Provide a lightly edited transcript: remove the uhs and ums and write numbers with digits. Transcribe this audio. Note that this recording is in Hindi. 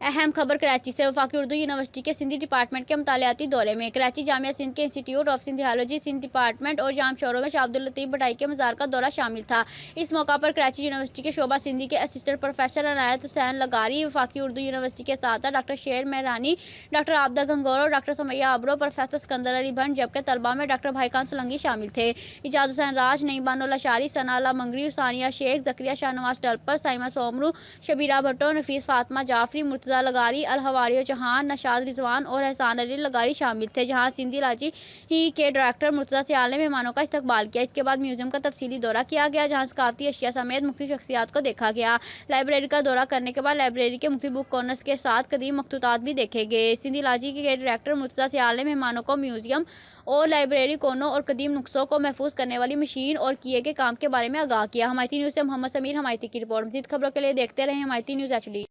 अहम खबर कराची से। वफाकी उर्दू यूनिवर्सिटी के सिंधी डिपार्टमेंट के मुतालियाती दौरे में कराची जामिया सिंध के इंस्टीट्यूट ऑफ सिंधियोलॉजी सिंध डिपार्टमेंट और जाम शोरों में शाह अब्दुल लतीफ़ भटाई के मज़ार का दौरा शामिल था। इस मौका पर कराची यूनिवर्सिटी के शोबा सिंधी के असिस्टेंट प्रोफेसर अनायत हुसैन लगारी, वफाकी उर्दू यूनिवर्सिटी के साथ डॉक्टर शेर मेहरानी, डॉक्टर आबदा गंगोर, डॉक्टर समैया अबरो, प्रोफेसर सिकंदर अली भंड, जबकि तलबा में डॉक्टर भाईकान सोलंकी शामिल थे। इजाज हुसैन राज, नईबानुल अशारी, सनाला मंगरी, सानिया शेख, जकरिया शाहनवाज टलपर, साइमा सोमरू, शबीरा भट्टो, नफीस फातिमा जाफरी, मुर्तज़ा लगारी, अलहवारियो जहान, नशाद रिजवान और एहसान अली लगारी शामिल थे। जहां सिंधी लाजी के डायरेक्टर मुर्तज़ा सियाल ने मेहमानों का इस्तकबाल किया। इसके बाद म्यूजियम का तफसीली दौरा किया गया, जहां सकाफती अशिया समेत मुख्तलिफ शख्सियात को देखा गया। लाइब्रेरी का दौरा करने के बाद लाइब्रेरी के मुख्तलिफ बुक कॉर्नर्स के साथ कदीम मखतूतात भी देखे गए। सिंधी लाजी के डायरेक्टर मुर्तज़ा सियाल ने मेहमानों को म्यूजियम और लाइब्रेरी कोनों और कदीम नुस्खों को महफूज करने वाली मशीन और किए गए काम के बारे में आगाह किया। हमायती न्यूज़ से मोहम्मद समीर हमायती की रिपोर्ट। मज़ीद खबरों के लिए देखते रहें हमायती न्यूज़ HD।